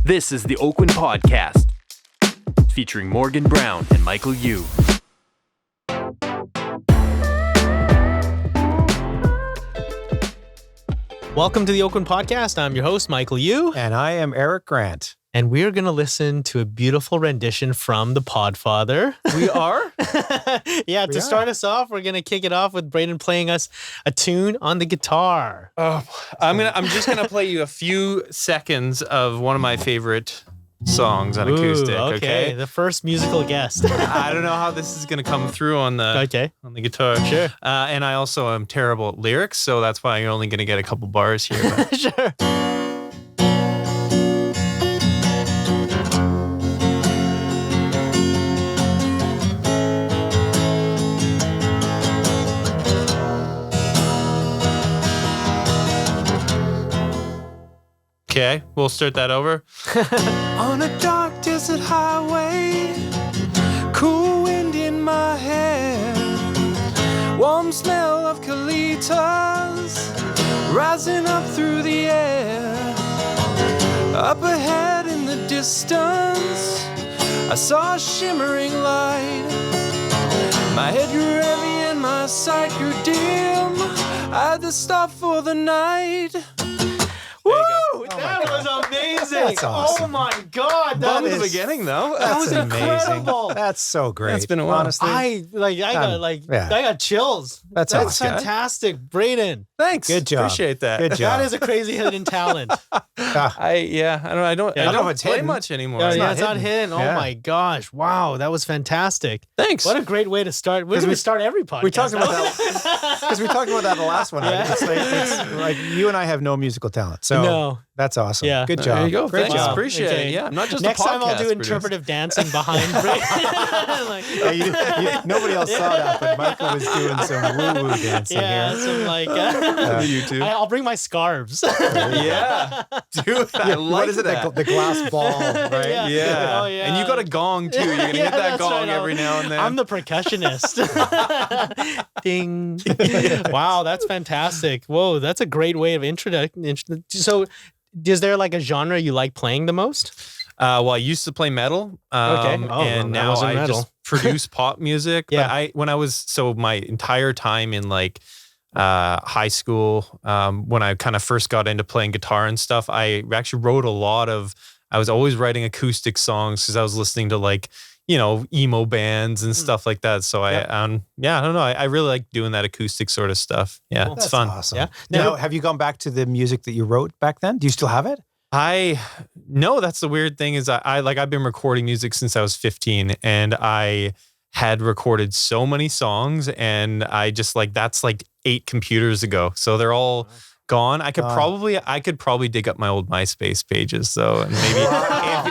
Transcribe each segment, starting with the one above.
This is the Oakwyn Podcast, featuring Morgan Brown and Michael Yu. Welcome to the Oakwyn Podcast. I'm your host, Michael Yu. And I am Eric Grant. And we're going to listen to a beautiful rendition from the Podfather. We are? Yeah, to start us off, we're going to kick it off with Braden playing us a tune on the guitar. I'm just gonna play you a few seconds of one of my favorite songs on acoustic. Okay, the first musical guest. I don't know how this is gonna come through on the guitar. Sure. And I also am terrible at lyrics, so that's why you're only gonna get a couple bars here. But. Sure. Okay, we'll start that over. On a dark desert highway, cool wind in my hair, warm smell of colitas rising up through the air. Up ahead in the distance, I saw a shimmering light. My head grew heavy and my sight grew dim. I had to stop for the night. Woo! That was amazing. That's awesome. Oh my God. That was the beginning, though. That was amazing. incredible. That's so great. That's been a while. Honestly. I got chills. That's fantastic. Braden. Thanks. Good job. Appreciate that. Good job. That is a crazy hidden talent. I don't it's play hidden. much anymore. It's not hidden. Oh Yeah. my gosh. Wow. That was fantastic. Thanks. What a great way to start. We're going to start every podcast. We talked about that because we talked about that in the last one. Yeah. It's like you and I have no musical talent, so No. that's awesome. Yeah. Good job. There you go. Great Thanks. job. Appreciate Okay. it. Yeah, I'm not just Next a podcast time I'll do producer. interpretive dancing behind Braden. Yeah, nobody else saw that, but Michael was doing some woo-woo dancing Yeah, here. some like YouTube. I'll bring my scarves. Yeah, dude, I like What is it? that. The glass ball, right? Yeah. Yeah. Oh, yeah. And you got a gong too. You're gonna Yeah, hit that that's gong right. every now and then. I'm the percussionist. Ding. Wow, that's fantastic. Whoa, that's a great way of introduction. So, is there like a genre you like playing the most? Well, I used to play metal. Okay. Oh, and that now wasn't I metal. just produce pop music. Yeah. But my entire time in like high school, when I kind of first got into playing guitar and stuff, I actually wrote I was always writing acoustic songs because I was listening to like, emo bands and stuff like that. So I don't know. I really like doing that acoustic sort of stuff. Yeah, Cool. it's That's fun. awesome. Yeah. Now, have you gone back to the music that you wrote back then? Do you still have it? No, that's the weird thing is I've been recording music since I was 15 and I had recorded so many songs and I just that's like 8 computers ago. So they're all gone. I could probably dig up my old MySpace pages though. And maybe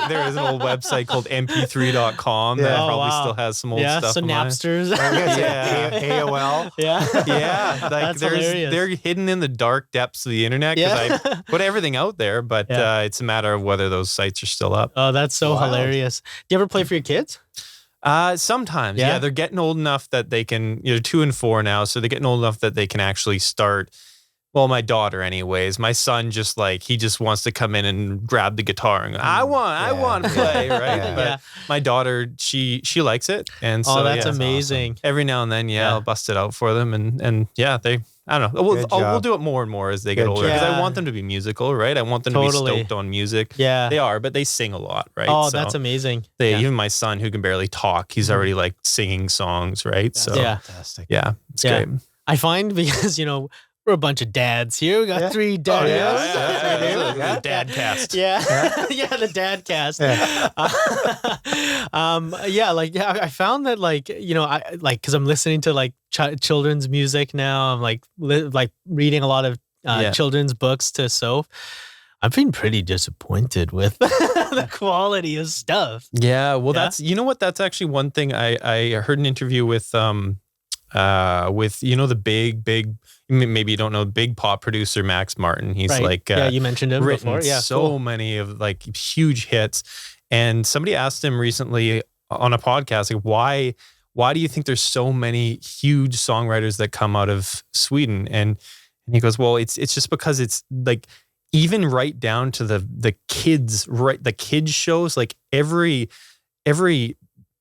there is an old website called mp3.com that Oh, probably wow. still has some old stuff. So of mine. Napsters. Yeah. AOL. Yeah. Yeah, like That's hilarious. they're hidden in the dark depths of the internet because I put everything out there, but it's a matter of whether those sites are still up. Oh, that's so Wild. hilarious. Do you ever play for your kids? Sometimes, Yeah? they're getting old enough that they can. 2 and 4 now, so they're getting old enough that they can actually start. Well, my daughter, anyways. My son just he just wants to come in and grab the guitar and go, I want to play, right? Yeah. But my daughter, she likes it, and so That's yeah, amazing. every now and then, I'll bust it out for them, and I don't know. Good We'll job. do it more and more as they get Good older because job. I want them to be musical, right? I want them to Totally. be stoked on music. Yeah. They are, but they sing a lot, right? Oh, So that's amazing. even my son who can barely talk, he's already singing songs, right? So Yeah. Fantastic. it's great. I find because, we're a bunch of dads here. We got 3 dads. Yeah. Dad cast. Yeah. Yeah, the dad cast. Yeah. I found that because I'm listening to children's music now. I'm reading a lot of children's books to Soph. I've been pretty disappointed with the quality of stuff. Yeah, well, that's that's actually one thing I heard an interview with the big maybe you don't know big pop producer Max Martin. He's you mentioned him written before. Yeah, so many of huge hits, and somebody asked him recently on a podcast why do you think there's so many huge songwriters that come out of Sweden? And he goes, well, it's just because it's even right down to the kids shows, like every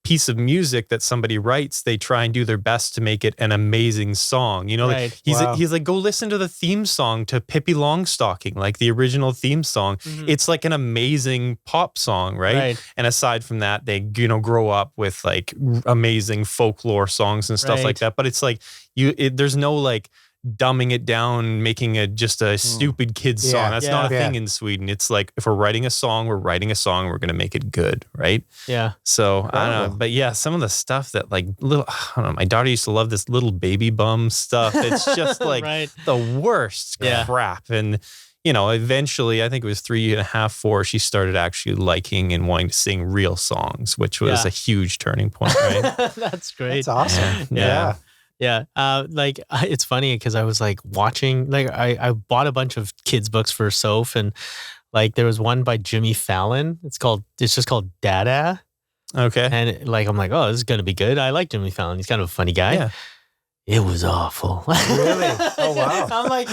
piece of music that somebody writes, they try and do their best to make it an amazing song. You know, Right. like he's like, go listen to the theme song to Pippi Longstocking, like the original theme song. It's like an amazing pop song, right? And aside from that, they, you know, grow up with like amazing folklore songs and stuff like that. But it's like there's no like dumbing it down, making it just a stupid kid's song. That's not a thing in Sweden. It's like, if we're writing a song, we're going to make it good, right? Yeah. So I don't know, but yeah, some of the stuff that like I don't know, my daughter used to love this Little Baby Bum stuff. It's just like the worst crap. And you know, eventually, I think it was 3.5, 4, she started actually liking and wanting to sing real songs, which was a huge turning point, right? That's great. That's awesome. Yeah. Yeah. Like it's funny because I was like watching, like I bought a bunch of kids books for Soph, and like there was one by Jimmy Fallon. It's just called Dada. Okay. And like, I'm like, oh, this is going to be good. I like Jimmy Fallon. He's kind of a funny guy. Yeah. It was awful. Really? Oh, wow. I'm like,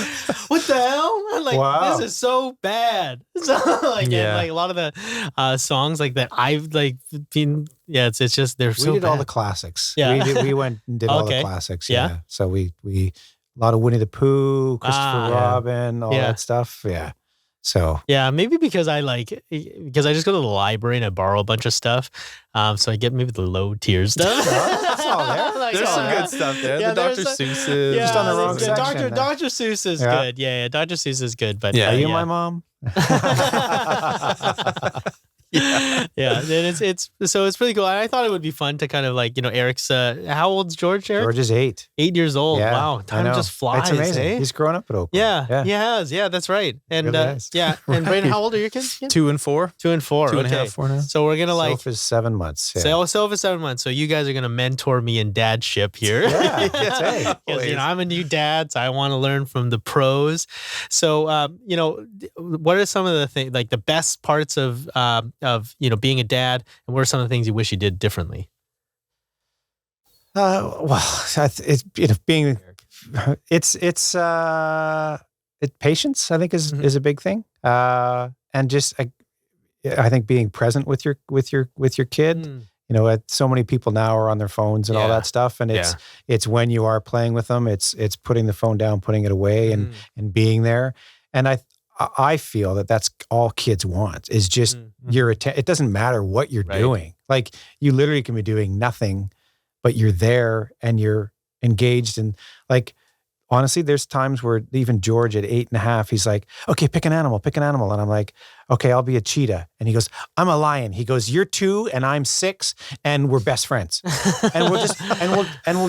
what the hell? I'm like, this is so bad. So like, and like a lot of the songs like that I've like been, it's just, they're so We did bad. all the classics. Yeah. We went and did all the classics. Yeah. So we a lot of Winnie the Pooh, Christopher Robin, all that stuff. Yeah. So yeah, maybe because I just go to the library and I borrow a bunch of stuff, so I get maybe the low tier stuff. That's all there. Like, There's some good stuff there. The Dr. Seuss just on the wrong section. Dr. Seuss is good. Yeah, Dr. Seuss is good. But are you my mom? Yeah. And it's pretty cool. And I thought it would be fun to kind of like, you know, Eric's how old's George? Eric? George is 8. 8 years old. Yeah, wow, time just flies. It's amazing. Eh? He's grown up at Oakwyn. Yeah, he has. Yeah, that's right. And really nice. and Brayden, how old are your kids again? 2 and 4. 2 and 4. 2.5, 4 now. So we're gonna like Soph is 7 months. So Soph is 7 months. So you guys are gonna mentor me in dadship here. Yeah, because you know I'm a new dad, so I want to learn from the pros. So you know, what are some of the things, like the best parts of you know, being a dad, and what are some of the things you wish you did differently? Well, it's patience, I think is a big thing. And just I think being present with your kid. You know, so many people now are on their phones and all that stuff, and it's when you are playing with them, it's putting the phone down, putting it away, and being there. And I feel that that's all kids want, is just your attention. It doesn't matter what you're doing. Like, you literally can be doing nothing, but you're there and you're engaged. And like, honestly, there's times where even George at 8.5, he's like, okay, pick an animal. And I'm like, okay, I'll be a cheetah. And he goes, I'm a lion. He goes, you're 2 and I'm 6 and we're best friends. And we'll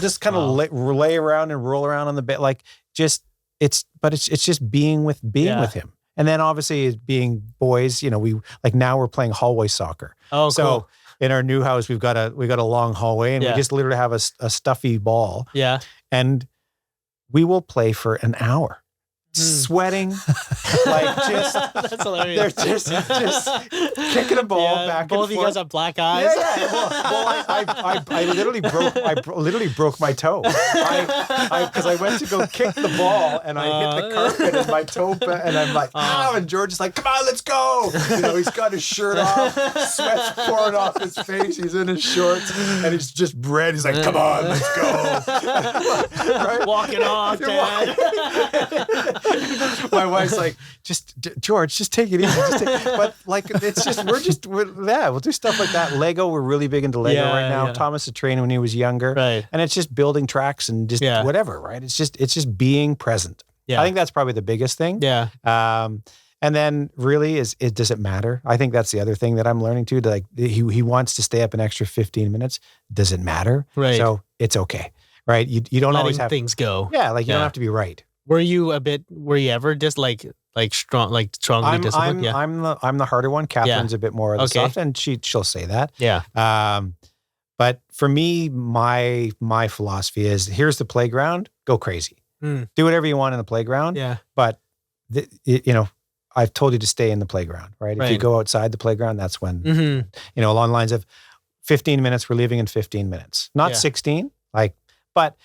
just kind of lay around and roll around on the bed. Like, it's just being with him. And then obviously being boys, you know, now we're playing hallway soccer. Oh, so cool. In our new house, we've got a long hallway, and we just literally have a stuffy ball. Yeah. And we will play for an hour. Sweating, like just that's hilarious. They're just kicking a ball back and forth. Both of you guys have black eyes. Yeah. Well, I literally broke my toe. Because I went to go kick the ball and I hit the carpet and my toe, and I'm like, ow! And George is like, come on, let's go. You know, he's got his shirt off, sweat's pouring off his face. He's in his shorts and he's just red. He's like, come on, let's go. Right? Walking off, Dad. My wife's like, George, just take it easy. But like, it's just, we'll do stuff like that. Lego, we're really big into Lego right now. Yeah. Thomas had trained when he was younger. Right. And it's just building tracks and just whatever, right? It's just being present. Yeah. I think that's probably the biggest thing. Yeah. And then really does it matter? I think that's the other thing that I'm learning too. Like, he wants to stay up an extra 15 minutes. Does it matter? Right. So it's okay. Right. You don't always have things go. Yeah. Like, you don't have to be right. Were you ever just strongly disciplined? I'm the harder one. Catherine's a bit more of the soft, and she'll say that. Yeah. But for me, my philosophy is, here's the playground, go crazy. Do whatever you want in the playground. Yeah. But you know, I've told you to stay in the playground, right? If you go outside the playground, that's when you know, along the lines of 15 minutes, we're leaving in 15 minutes. Not 16, but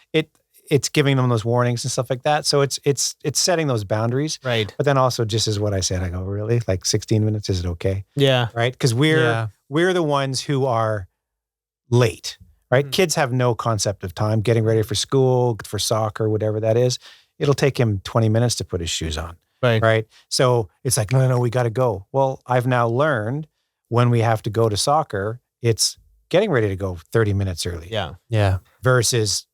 it's giving them those warnings and stuff like that. So it's setting those boundaries. Right. But then also just as what I said, I go, really? Like 16 minutes, is it okay? Yeah. Right? Because we're the ones who are late, right? Kids have no concept of time, getting ready for school, for soccer, whatever that is. It'll take him 20 minutes to put his shoes on. Right. So it's like, no, we got to go. Well, I've now learned when we have to go to soccer, it's getting ready to go 30 minutes early. Yeah. Versus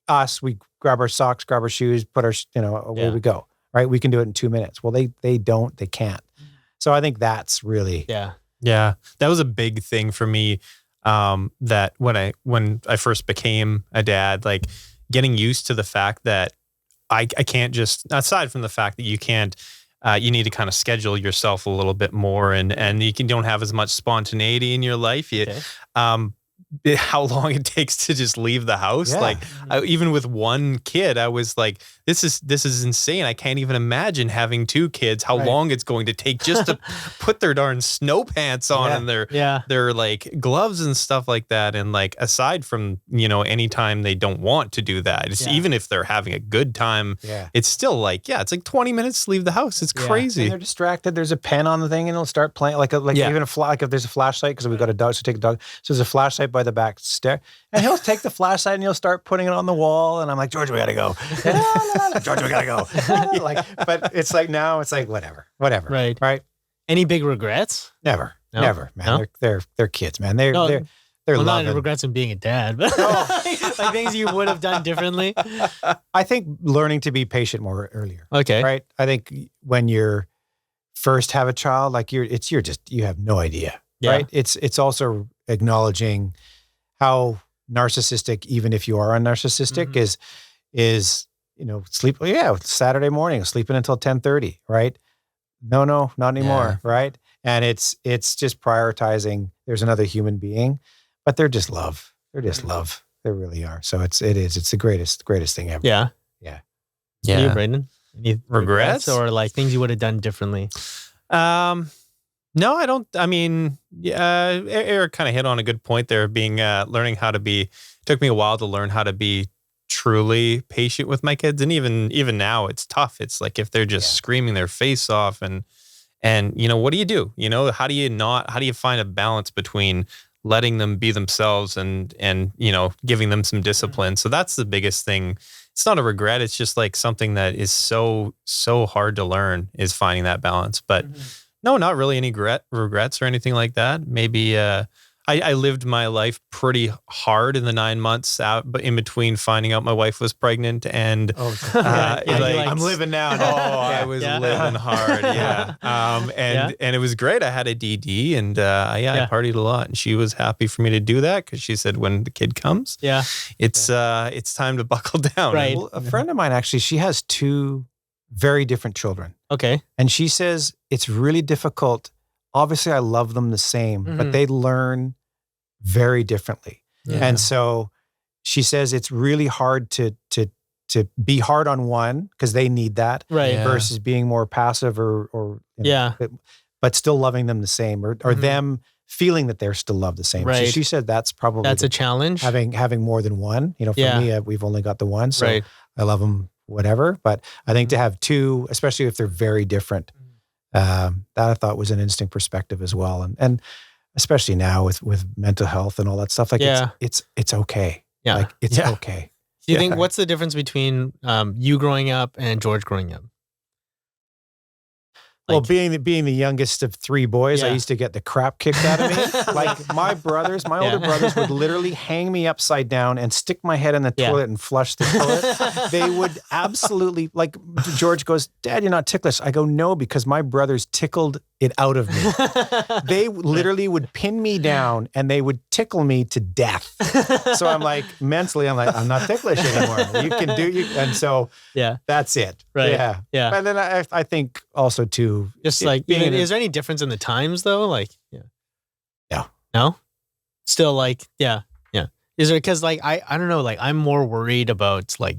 us, we grab our socks, grab our shoes, put our, away we go. Right. We can do it in 2 minutes. Well, they can't. So I think that's really. Yeah. That was a big thing for me. That when I first became a dad, like getting used to the fact that I can't just, aside from the fact that you can't, you need to kind of schedule yourself a little bit more and you don't have as much spontaneity in your life. How long it takes to just leave the house. Yeah. Like even with one kid, I was like, this is insane. I can't even imagine having 2 kids, how long it's going to take just to put their darn snow pants on and their like gloves and stuff like that. And like, aside from, anytime they don't want to do that, it's even if they're having a good time, it's still like, it's like 20 minutes to leave the house. It's crazy. And they're distracted. There's a pen on the thing and it'll start playing even like if there's a flashlight, because we've got a dog, so take a dog. So there's a flashlight by the back stair, and he'll take the flashlight and he'll start putting it on the wall, and I'm like, George, we gotta go. No, George, we gotta go. But it's like now it's like whatever. Right. Any big regrets? Never, man. No? They're kids, man. They're not regrets in being a dad, but like things you would have done differently. I think learning to be patient more earlier. Okay. Right. I think when you're first have a child, like you have no idea. Yeah. Right. It's also acknowledging how narcissistic, even if you are narcissistic, is sleep. Saturday morning, sleeping until 10:30. Right. No, not anymore. Yeah. Right. And it's just prioritizing. There's another human being, but they're just love. They're just love. They really are. So it's the greatest thing ever. Yeah. Yeah. You, Brandon? Any regrets or like things you would have done differently? No, I don't. I mean, Eric kind of hit on a good point there, being learning how to be. Took me a while to learn how to be truly patient with my kids, and even now it's tough. It's like if they're just screaming their face off, and what do you do? How do you find a balance between letting them be themselves and giving them some discipline? So that's the biggest thing. It's not a regret. It's just like something that is so hard to learn, is finding that balance. But no, not really any regrets or anything like that. Maybe I lived my life pretty hard in the 9 months out, but in between finding out my wife was pregnant and I'm living now. I was living hard. And it was great. I had a DD and I partied a lot, and she was happy for me to do that because she said when the kid comes, it's time to buckle down. Right. Well, a friend of mine actually, she has 2 very different children. Okay. And she says it's really difficult. Obviously, I love them the same, but they learn very differently. Yeah. And so she says it's really hard to be hard on one because they need that, versus being more passive or but still loving them the same, or them feeling that they're still loved the same. Right. So she said that's a challenge. Having more than one. For me, we've only got the one, so I love them whatever. But I think to have 2, especially if they're very different. That I thought was an interesting perspective as well. And especially now with mental health and all that stuff, like it's okay. Yeah. Like it's okay. Do you think, what's the difference between you growing up and George growing up? Well, being the youngest of 3 boys, I used to get the crap kicked out of me. Like my older brothers would literally hang me upside down and stick my head in the toilet and flush the toilet. They would absolutely, like George goes, Dad, you're not ticklish. I go, no, because my brothers tickled it out of me. They literally would pin me down and they would tickle me to death. So I'm like, mentally, I'm not ticklish anymore. You can do. And so that's it. Right. Yeah. Yeah. And then I think also too, just like, is there any difference in the times though? Like, no, still like, is there, cause like, I don't know, like I'm more worried about like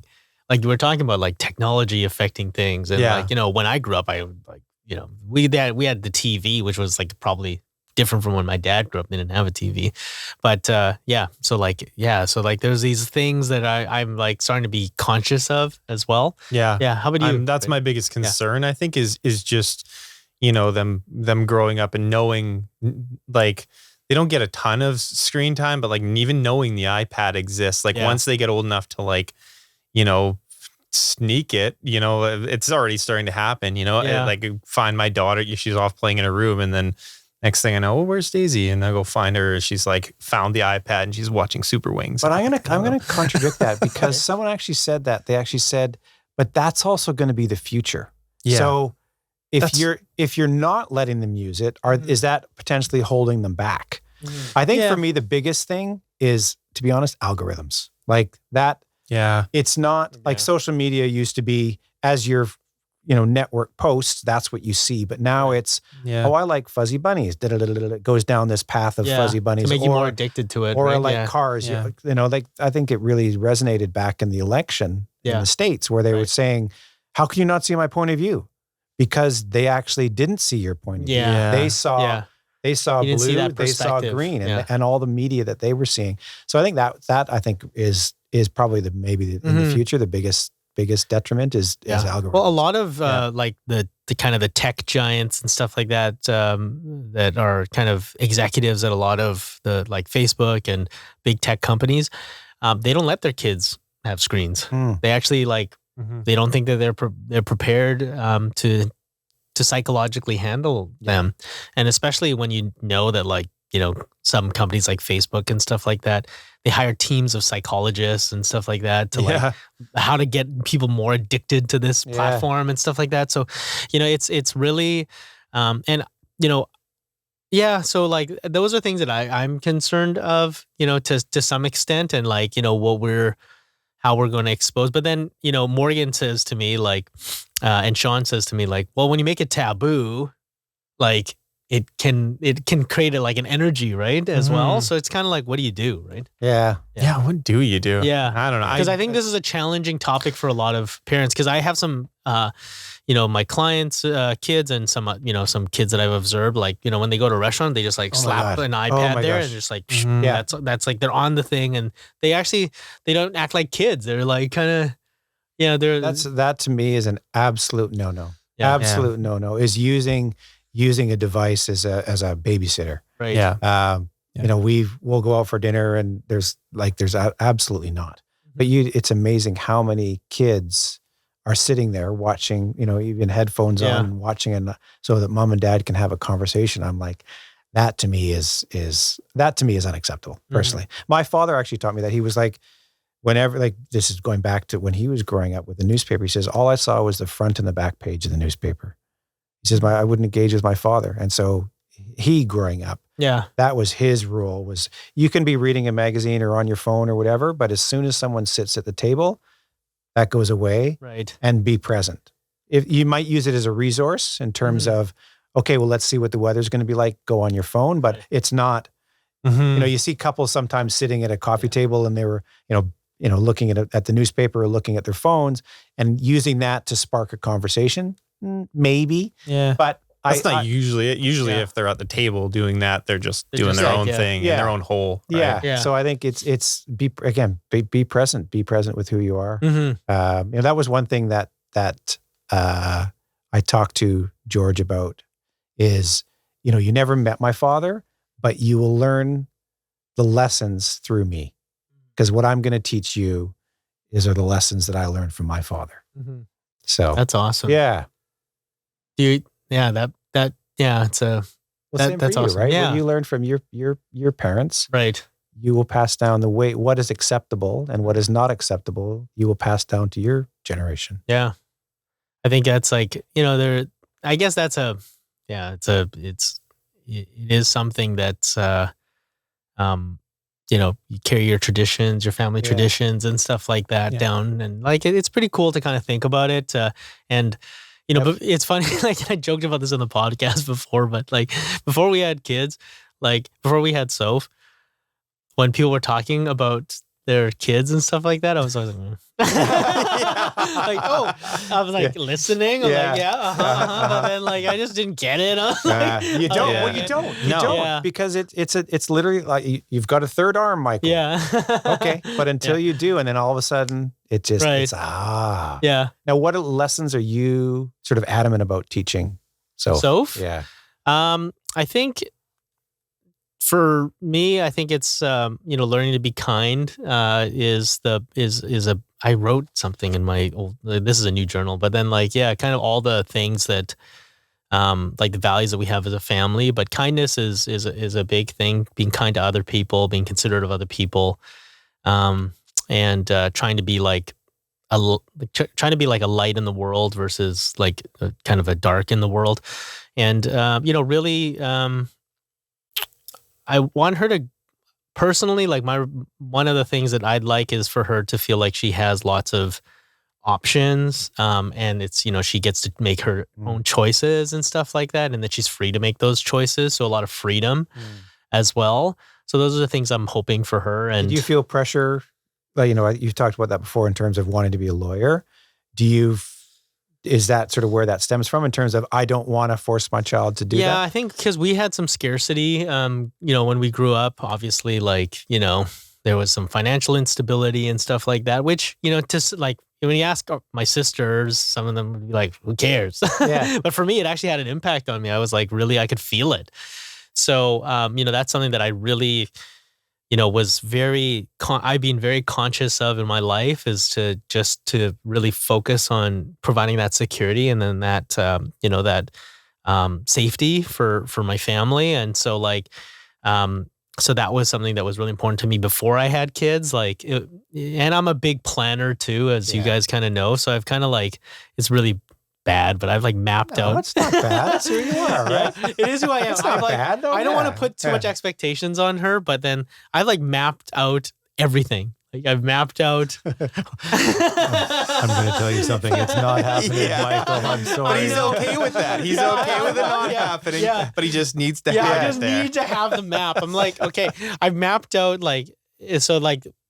you were talking about like technology affecting things. And like, when I grew up, I like, we had the TV, which was like probably different from when my dad grew up. They didn't have a TV, but so like there's these things that I'm like starting to be conscious of as well. Yeah. How about you? That's my biggest concern. I think is just, them growing up and knowing, like, they don't get a ton of screen time, but like even knowing the iPad exists, like once they get old enough to like, sneak it, it's already starting to happen, like find my daughter, she's off playing in her room, and then next thing I know, where's Daisy? And I go find her. She's like found the iPad and she's watching Super Wings. But I'm gonna contradict that, because someone actually said that. They actually said, but that's also going to be the future. Yeah. So if you're not letting them use it, is that potentially holding them back? I think for me the biggest thing is, to be honest, algorithms. Like that. Yeah. It's not like social media used to be, as your network posts, that's what you see. But now it's, I like fuzzy bunnies. It goes down this path of fuzzy bunnies. To make you more addicted to it. Or I like cars. Yeah. Like I think it really resonated back in the election in the States, where they were saying, how can you not see my point of view? Because they actually didn't see your point of view. They saw blue, they saw green, and all the media that they were seeing. So I think that I think is probably in the future the biggest detriment is algorithms. Well, a lot of like the kind of the tech giants and stuff like that that are kind of executives at a lot of the like Facebook and big tech companies, they don't let their kids have screens. They actually they don't think that they're prepared to psychologically handle them, and especially when you know that some companies like Facebook and stuff like that, they hire teams of psychologists and stuff like that to how to get people more addicted to this platform and stuff like that. So, it's really, so like those are things that I'm concerned of, to some extent, and how we're going to expose. But then, Morgan says to me and Sean says to me well, when you make it taboo, it can create an energy, right, as well. So it's kind of like, what do you do, right? Yeah. What do you do? Yeah. I don't know. Because I think this is a challenging topic for a lot of parents. Because I have some, my clients' kids and some, some kids that I've observed, when they go to a restaurant, they just slap an iPad there and just that's like they're on the thing, and they don't act like kids. They're kind of, that to me is an absolute no-no. Absolute no-no is using a device as a babysitter. Right. Yeah. We'll go out for dinner and there's absolutely not. But it's amazing how many kids are sitting there watching, even headphones on, watching, and so that mom and dad can have a conversation. I'm like, that to me is unacceptable personally. My father actually taught me that. He was like, whenever, this is going back to when he was growing up with the newspaper, he says, all I saw was the front and the back page of the newspaper. He says, I wouldn't engage with my father. And so he, growing up, that was his rule, was you can be reading a magazine or on your phone or whatever, but as soon as someone sits at the table, that goes away. Right. And be present. If you might use it as a resource in terms of, okay, well, let's see what the weather's going to be like, go on your phone, but it's not, you see couples sometimes sitting at a coffee table and they were, looking at the newspaper or looking at their phones and using that to spark a conversation. Maybe. Yeah. But that's not usually it. Usually if they're at the table doing that, they're just doing their own thing in their own hole. Right? Yeah. So I think it's be present with who you are. That was one thing that I talked to George about is, you never met my father, but you will learn the lessons through me, because what I'm going to teach you are the lessons that I learned from my father. So that's awesome. Yeah. It's that's awesome, right? Yeah. What you learned from your parents, right? You will pass down what is acceptable and what is not acceptable. You will pass down to your generation. Yeah, I think that's I guess that's it is something that's you carry your traditions, your family traditions and stuff like that down, and it's pretty cool to kind of think about it, and. But it's funny, I joked about this on the podcast before, but before we had kids, before we had Soph, when people were talking about their kids and stuff like that, I was always like, Like, oh, I was like listening. I'm like, but then like I just didn't get it. You don't. yeah. Well, you don't. You No. don't Yeah. because it's literally like you've got a third arm, Michael. Yeah. Okay, but until you do, and then all of a sudden it just it's Yeah. Now, what lessons are you sort of adamant about teaching? Soph? Yeah. I think for me, I think it's learning to be kind is a. I wrote something in my old. This is a new journal, but then kind of all the things that like the values that we have as a family. But kindness is a big thing. Being kind to other people, being considerate of other people, and trying to be like a light in the world versus like kind of a dark in the world. And, really, I want her to personally, like one of the things that I'd like is for her to feel like she has lots of options. And it's, she gets to make her own choices and stuff like that. And that she's free to make those choices. So a lot of freedom as well. So those are the things I'm hoping for her. And do you feel pressure? Like, you've talked about that before in terms of wanting to be a lawyer. Is that sort of where that stems from in terms of, I don't want to force my child to do that? Yeah, I think because we had some scarcity, when we grew up, obviously, there was some financial instability and stuff like that, which, just like when you ask my sisters, some of them would be like, who cares? Yeah. But for me, it actually had an impact on me. I was like, really, I could feel it. So, that's something that I really, was I've been very conscious of in my life is to really focus on providing that security and then that, safety for my family. And so so that was something that was really important to me before I had kids. And I'm a big planner too, as you guys kind of know. So I've kind of it's really bad, but I've mapped out. That's not bad. That's who you are, right? Yeah, it is who I am. It's not bad, though. I don't want to put too much expectations on her, but then I've mapped out everything. I've mapped out. I'm going to tell you something. It's not happening, Michael. I'm sorry. But he's okay with that. He's okay with it not happening. Yeah. But he just needs to have it. I just need to have the map. I'm like, okay, I've mapped out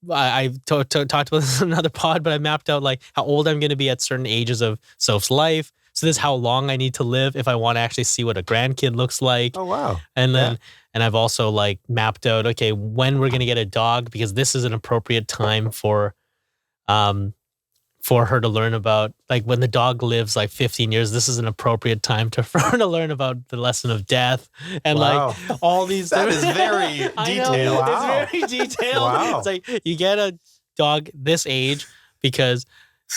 I've talked about this in another pod, but I mapped out how old I'm going to be at certain ages of Soph's life. So this is how long I need to live if I want to actually see what a grandkid looks like. Oh, wow. And then, and I've also mapped out, okay, when we're going to get a dog, because this is an appropriate time for her to learn about, when the dog lives 15 years, this is an appropriate time for her to learn about the lesson of death and all these. That is very detailed. Wow. It's very detailed. Wow. It's you get a dog this age because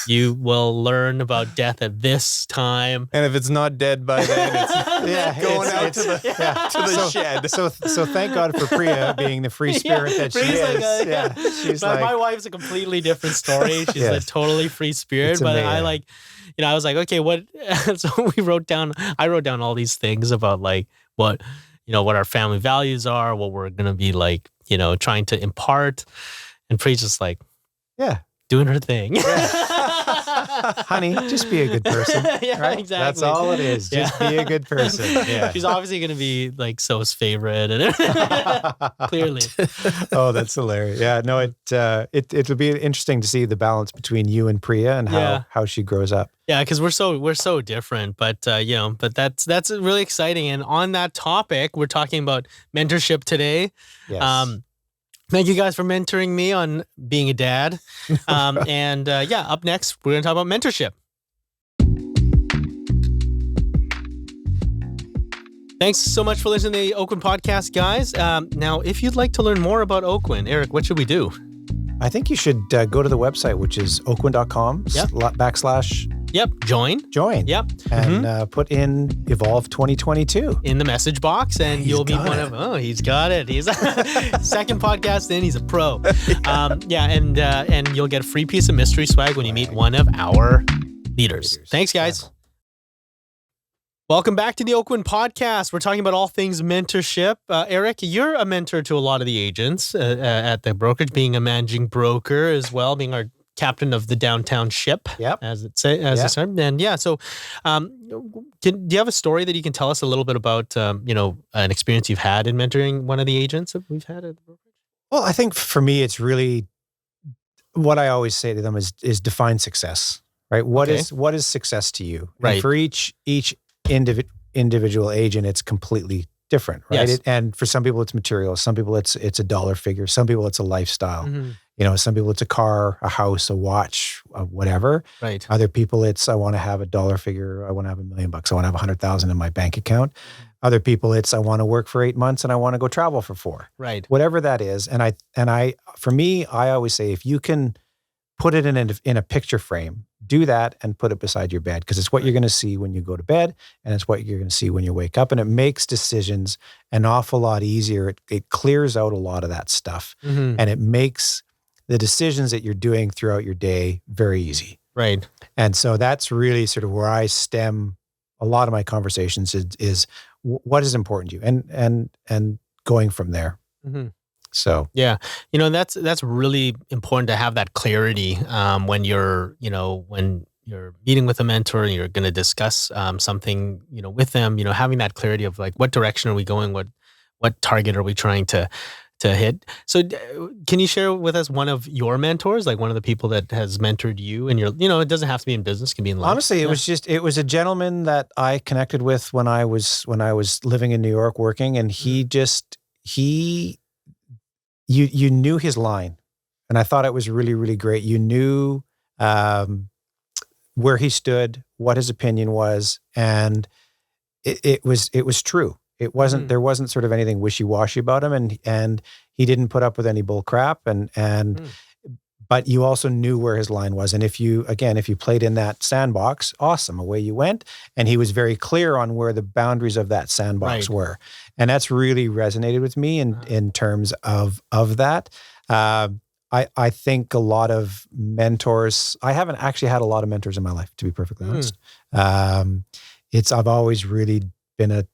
you will learn about death at this time. And if it's not dead by then, it's going out to the shed. So thank God for Priya being the free spirit that she is. She's my wife's a completely different story. She's a totally free spirit. It's but amazing. I was like, okay, what? So I wrote down all these things about what our family values are, what we're going to be trying to impart. And Priya's just doing her thing. Honey, just be a good person. Right? Exactly. That's all it is. Just be a good person. Yeah. She's obviously going to be So's favorite. Clearly. Oh, that's hilarious. Yeah, no, it'll be interesting to see the balance between you and Priya and how she grows up. Yeah, because we're so different, but that's really exciting. And on that topic, we're talking about mentorship today. Yes. Thank you guys for mentoring me on being a dad. Up next, we're going to talk about mentorship. Thanks so much for listening to the Oakwyn podcast, guys. Now, if you'd like to learn more about Oakwyn, Eric, what should we do? I think you should go to the website, which is oakwyn.com /join. Yep. And put in Evolve 2022 in the message box, and you'll be one of. Oh, he's got it. He's second podcast in. He's a pro. And you'll get a free piece of mystery swag when you meet one of our leaders. Thanks, guys. Yeah. Welcome back to the Oakwyn podcast. We're talking about all things mentorship. Eric, you're a mentor to a lot of the agents at the brokerage, being a managing broker as well, being our captain of the downtown ship, as it says. And so do you have a story that you can tell us a little bit about, an experience you've had in mentoring one of the agents that we've had at the brokerage? Well, I think for me, it's really what I always say to them is define success, right? What is success to you? Right. And for each individual agent, it's completely different, right? Yes. And for some people, it's material. Some people, it's a dollar figure. Some people, it's a lifestyle. Mm-hmm. You know, some people, it's a car, a house, a watch, whatever. Right. Other people, it's I want to have a dollar figure. I want to have $1 million. I want to have 100,000 in my bank account. Other people, it's I want to work for 8 months and I want to go travel for 4. Right. Whatever that is. And I, for me, I always say if you can put it in a picture frame, do that and put it beside your bed, because it's what you're going to see when you go to bed and it's what you're going to see when you wake up. And it makes decisions an awful lot easier. It clears out a lot of that stuff, and it makes the decisions that you're doing throughout your day very easy. Right. And so that's really sort of where I stem a lot of my conversations is what is important to you, and going from there. Mm-hmm. So yeah, that's really important to have that clarity when you're meeting with a mentor and you're going to discuss something with them. Having that clarity of like, what direction are we going? What target are we trying to hit? So can you share with us one of your mentors, like one of the people that has mentored you? And it doesn't have to be in business; it can be in life. Honestly, it was a gentleman that I connected with when I was living in New York working, and You knew his line, and I thought it was really, really great. You knew where he stood, what his opinion was, and it was true. It wasn't there wasn't sort of anything wishy-washy about him, and he didn't put up with any bull crap, but you also knew where his line was. And if you played in that sandbox, awesome, away you went. And he was very clear on where the boundaries of that sandbox were. And that's really resonated with me in terms of that. I think a lot of mentors, I haven't actually had a lot of mentors in my life, to be perfectly honest. I've always really been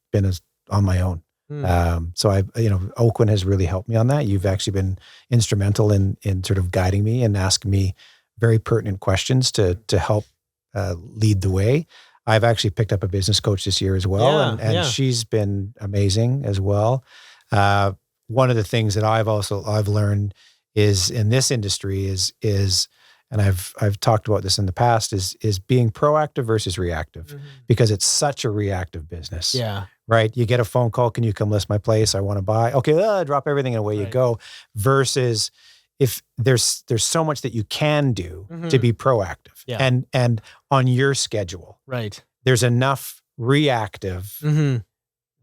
on my own. So Oakwyn has really helped me on that. You've actually been instrumental in sort of guiding me and asking me very pertinent questions to help lead the way. I've actually picked up a business coach this year as well, and she's been amazing as well. One of the things that I've learned is in this industry is and I've talked about this in the past is being proactive versus reactive, because it's such a reactive business. Yeah. Right. You get a phone call. Can you come list my place? I want to buy. Okay. Drop everything and away you go. Versus if there's so much that you can do to be proactive and on your schedule. Right. There's enough reactive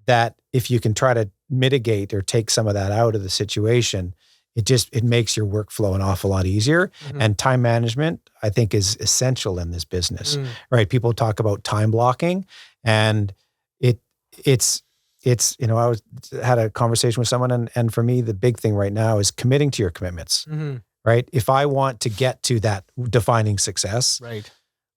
that if you can try to mitigate or take some of that out of the situation, it makes your workflow an awful lot easier. And time management, I think, is essential in this business, right? People talk about time blocking, and it's I had a conversation with someone, and for me, the big thing right now is committing to your commitments, right? If I want to get to that defining success, right,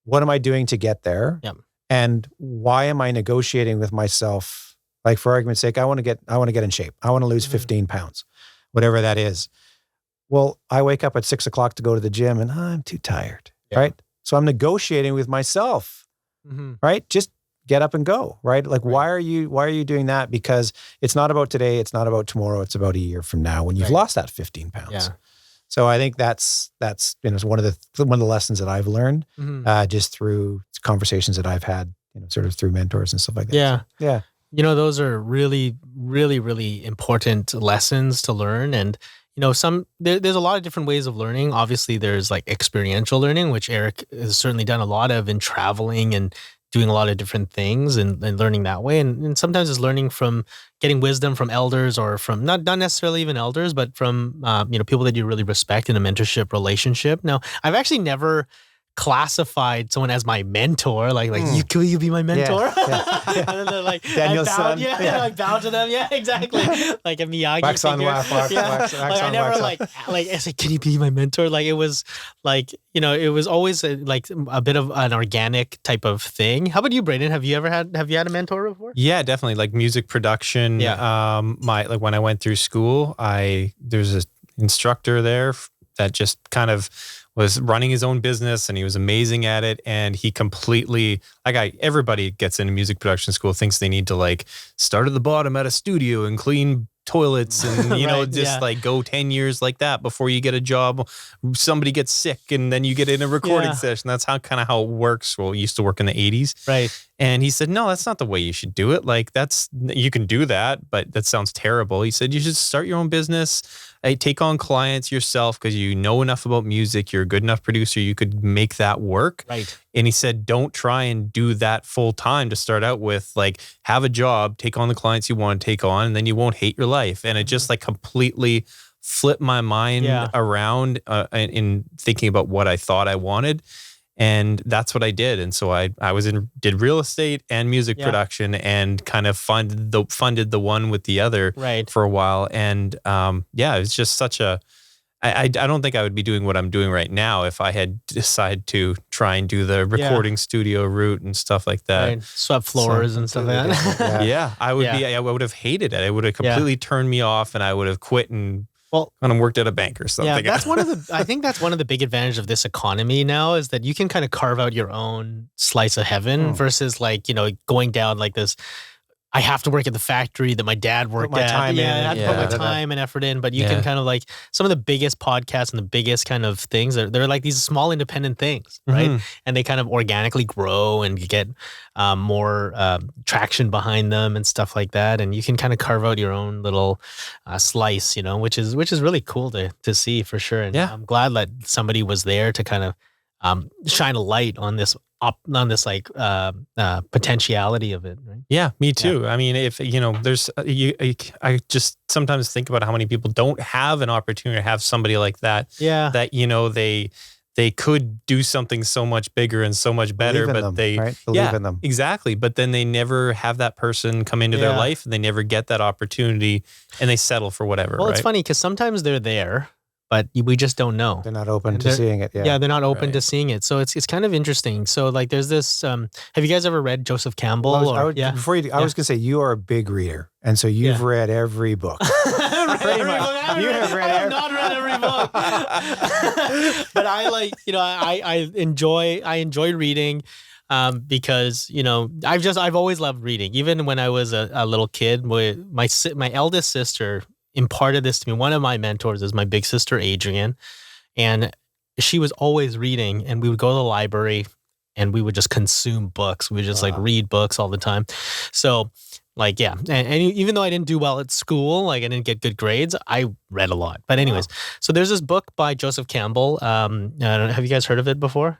what am I doing to get there? Yep. And why am I negotiating with myself? Like, for argument's sake, I want to get in shape. I want to lose 15 pounds. Whatever that is. Well, I wake up at 6 o'clock to go to the gym and I'm too tired, right? So I'm negotiating with myself, right? Just get up and go, right? Like, why are you doing that? Because it's not about today. It's not about tomorrow. It's about a year from now when you've lost that 15 pounds. Yeah. So I think that's one of the lessons that I've learned just through conversations that I've had, sort of through mentors and stuff like that. Yeah. So, yeah. Those are really, really, really important lessons to learn. And, there's a lot of different ways of learning. Obviously, there's like experiential learning, which Eric has certainly done a lot of in traveling and doing a lot of different things and learning that way. And sometimes it's learning from getting wisdom from elders, or from not necessarily even elders, but from, people that you really respect in a mentorship relationship. Now, I've actually never classified someone as my mentor, like will you be my mentor? Yeah. And then they're like, Daniel's son. I bow to them. Yeah, exactly. Like a Miyagi wax on, figure. wax I never I said, can you be my mentor? Like, it was like, it was always a bit of an organic type of thing. How about you, Brayden? Have you had a mentor before? Yeah, definitely. Like music production. Yeah. When I went through school, there's an instructor there that just kind of was running his own business, and he was amazing at it. And he completely, everybody gets into music production school, thinks they need to start at the bottom at a studio and clean toilets and, you know, Right, just yeah. like go 10 years like that before you get a job. Somebody gets sick and then you get in a recording Yeah. session. That's how kind of how it works. Well, we used to work in the 80s. Right. And he said, no, that's not the way you should do it. Like you can do that, but that sounds terrible. He said, you should start your own business. Take on clients yourself because you know enough about music. You're a good enough producer. You could make that work. Right. And he said, don't try and do that full time to start out with. Like, have a job, take on the clients you want to take on, and then you won't hate your life. And it just like completely flipped my mind around in thinking about what I thought I wanted. And that's what I did. And so I did real estate and music production and kind of funded the one with the other for a while. And it was just such a, I don't think I would be doing what I'm doing right now if I had decided to try and do the recording studio route and stuff like that. Right. Swept floors and stuff like that. I would have hated it. It would have completely turned me off and I would have quit and worked at a bank or something. Yeah, I think that's one of the big advantages of this economy now is that you can kind of carve out your own slice of heaven versus like, you know, going down like this. I have to work at the factory that my dad worked at. I have to put my time and effort in, but you can kind of like some of the biggest podcasts and the biggest kind of things, they're like these small independent things, right? And they kind of organically grow and you get more traction behind them and stuff like that. And you can kind of carve out your own little slice, you know, which is really cool to see for sure. And I'm glad that somebody was there to kind of shine a light on this like potentiality of it, right? Yeah, me too. Yeah. I mean, if you know, there's I just sometimes think about how many people don't have an opportunity to have somebody like that. Yeah, that you know they could do something so much bigger and so much better, but they believe in them exactly. But then they never have that person come into their life, and they never get that opportunity, and they settle for whatever. Well, it's funny because sometimes they're there, but we just don't know. They're not open to seeing it. Yeah, they're not open to seeing it. So it's kind of interesting. So like there's this, have you guys ever read Joseph Campbell? Before you, I was going to say, you are a big reader. And so you've read every book. Pretty much. I have not read every book. But I like, you know, I enjoy reading. Because you know I've always loved reading. Even when I was a little kid, my eldest sister imparted this to me. One of my mentors is my big sister, Adrienne. And she was always reading and we would go to the library and we would just consume books. We would just like read books all the time. So like, yeah. And even though I didn't do well at school, like I didn't get good grades, I read a lot. But anyways, so there's this book by Joseph Campbell. I don't know, have you guys heard of it before?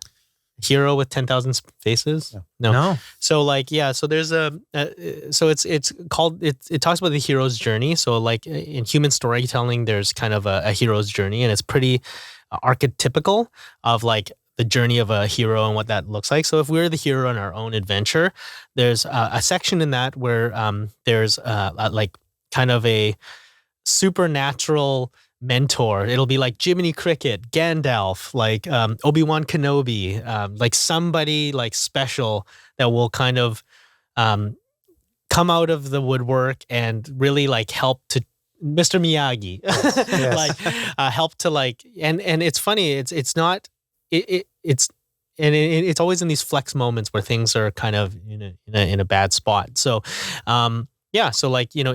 Hero with 10,000 Faces? No. So like, yeah, so there's so it's called, it talks about the hero's journey. So like in human storytelling, there's kind of a hero's journey and it's pretty archetypical of like the journey of a hero and what that looks like. So if we're the hero in our own adventure, there's a section in that where there's like kind of a supernatural mentor. It'll be like Jiminy Cricket, Gandalf, like Obi-Wan Kenobi, like somebody like special that will kind of come out of the woodwork and really like help to Mr. Miyagi, like help to like, and it's funny. It's not, it's always in these flex moments where things are kind of in a bad spot. So, so like, you know,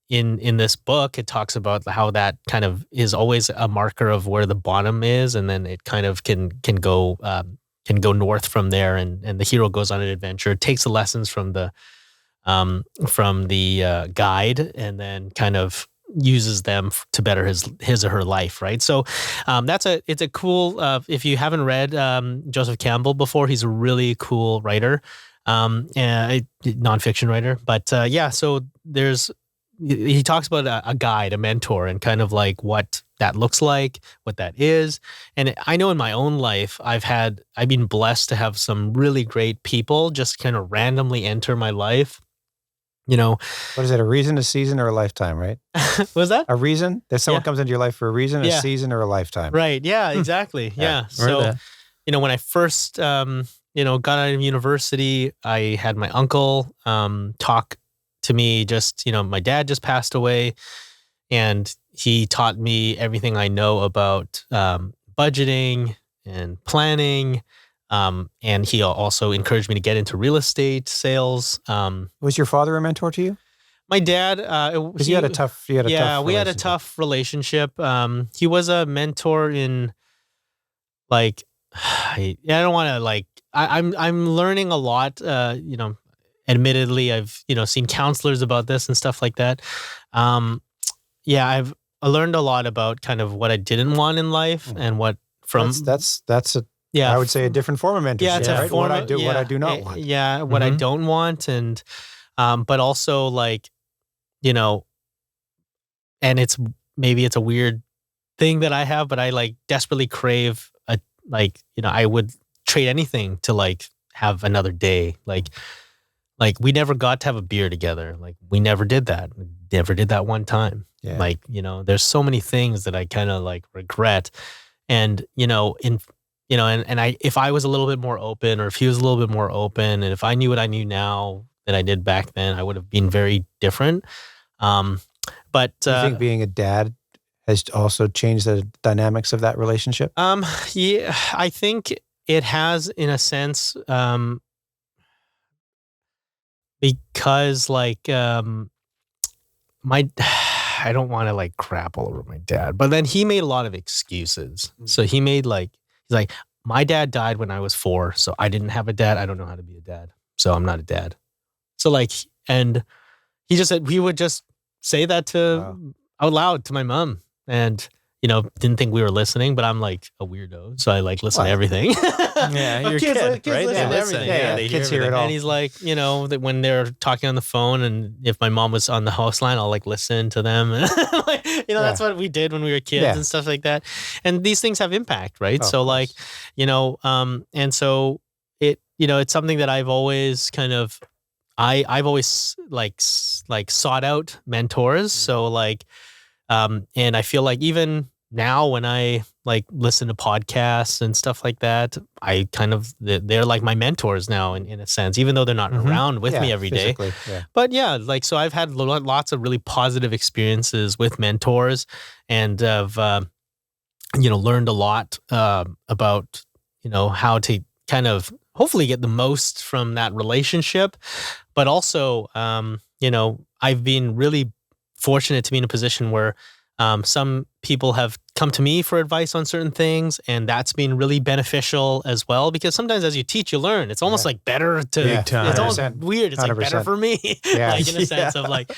in this book, it talks about how that kind of is always a marker of where the bottom is, and then it kind of can go north from there, and the hero goes on an adventure, takes the lessons from the guide, and then kind of uses them to better his or her life, right? So it's a cool, if you haven't read Joseph Campbell before, he's a really cool writer, nonfiction writer, but so he talks about a guide, a mentor, and kind of like what that looks like, what that is. And I know in my own life, I've been blessed to have some really great people just kind of randomly enter my life. You know, what is it? A reason, a season, or a lifetime, right? What was that? A reason that someone comes into your life for a reason, a season, or a lifetime. Right. Yeah, exactly. Yeah. So, you know, when I first, got out of university, I had my uncle talk to me. Just, my dad just passed away, and he taught me everything I know about budgeting and planning. And he also encouraged me to get into real estate sales. Was your father a mentor to you? My dad, Because you had a tough we had a relationship. tough relationship. He was a mentor in like, I don't want to like, I'm learning a lot, admittedly I've, seen counselors about this and stuff like that. I learned a lot about kind of what I didn't want in life and what that's I would say a different form of mentorship. Yeah, it's a right? form What I do not want. Yeah, what I don't want, and but also like, and maybe it's a weird thing that I have, but I like desperately crave I would trade anything to like have another day. Like we never got to have a beer together. Like we never did that. We never did that one time. Yeah. Like, there's so many things that I kind of like regret. And, if I was a little bit more open, or if he was a little bit more open, and if I knew what I knew now that I did back then, I would have been very different. But you think being a dad has also changed the dynamics of that relationship? Yeah, I think it has, in a sense, because like I don't want to like crap all over my dad, but then he made a lot of excuses. So he made he's like, my dad died when I was 4, so I didn't have a dad. I don't know how to be a dad, so I'm not a dad. So like, and he just said, he would just say that out loud to my mom, and didn't think we were listening, but I'm like a weirdo, so I like listen to everything. Yeah, you're kids right? listen to everything. Yeah, they kids hear it all. And he's like, that when they're talking on the phone, and if my mom was on the house line, I'll like listen to them. That's what we did when we were kids and stuff like that. And these things have impact, right? Oh, so like, and so it, it's something that I've always kind of, I've always like sought out mentors. So like, and I feel like even now when I like listen to podcasts and stuff like that, I kind of, they're like my mentors now in a sense, even though they're not around with me every day. Yeah. But yeah, like, so I've had lots of really positive experiences with mentors, and have, learned a lot about, how to kind of hopefully get the most from that relationship. But also, I've been really fortunate to be in a position where some people have come to me for advice on certain things, and that's been really beneficial as well, because sometimes as you teach, you learn. It's almost like better to, it's almost weird. It's like better for me, like in a sense of like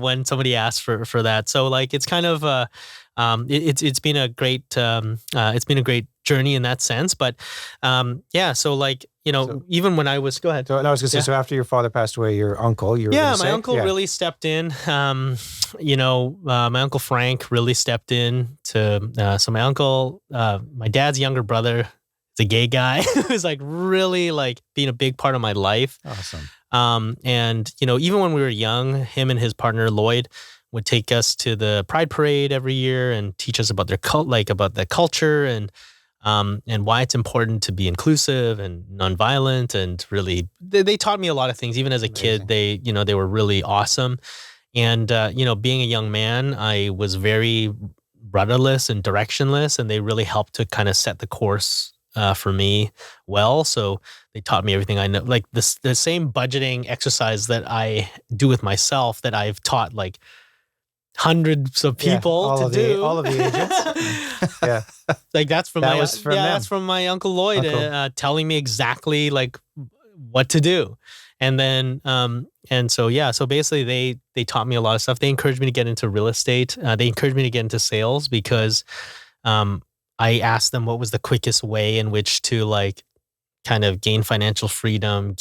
when somebody asks for that. So like, it's kind of, it's been a great, journey in that sense. But so like, even when I was, go ahead. So I was going to say, so after your father passed away, your uncle, my uncle really stepped in. My uncle Frank really stepped in to, so my uncle, my dad's younger brother, is a gay guy who's like really like being a big part of my life. Awesome. And, even when we were young, him and his partner Lloyd would take us to the Pride Parade every year and teach us about their about the culture and why it's important to be inclusive and nonviolent, and really, they taught me a lot of things. Even as a kid, they were really awesome. And, being a young man, I was very rudderless and directionless, and they really helped to kind of set the course for me well. So they taught me everything I know, like the same budgeting exercise that I do with myself that I've taught like hundreds of people to do. All of the agents. Yeah. Like that's from that's from my Uncle Lloyd telling me exactly like what to do. And then, so basically they taught me a lot of stuff. They encouraged me to get into real estate. They encouraged me to get into sales because, I asked them what was the quickest way in which to like kind of gain financial freedom,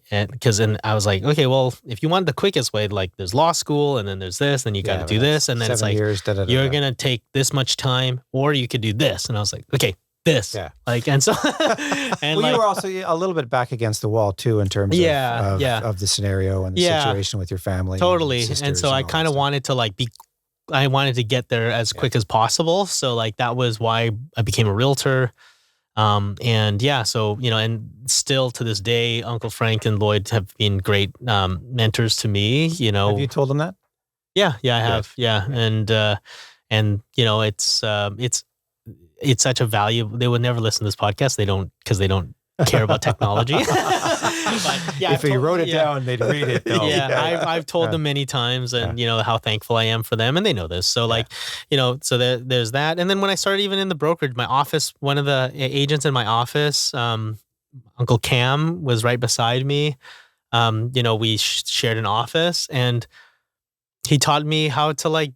and I was like, okay, well, if you want the quickest way, like there's law school and then there's this, then you got to do this. And then it's like, you're going to take this much time, or you could do this. And I was like, okay, this. Yeah. Like, and so, and you were also a little bit back against the wall too, in terms of the scenario and the situation with your family. Totally. And so I kind of wanted to I wanted to get there as quick as possible. So like, that was why I became a realtor. And still to this day, Uncle Frank and Lloyd have been great mentors to me. Have you told them that? Yeah, I have. Yeah, and it's such a value. They would never listen to this podcast. They don't care about technology. But yeah, if you wrote it down, they'd read it. Though. I've told them many times, and how thankful I am for them, and they know this. So so there's that. And then when I started even in the brokerage, my office, one of the agents in my office, Uncle Cam was right beside me. We shared an office, and he taught me how to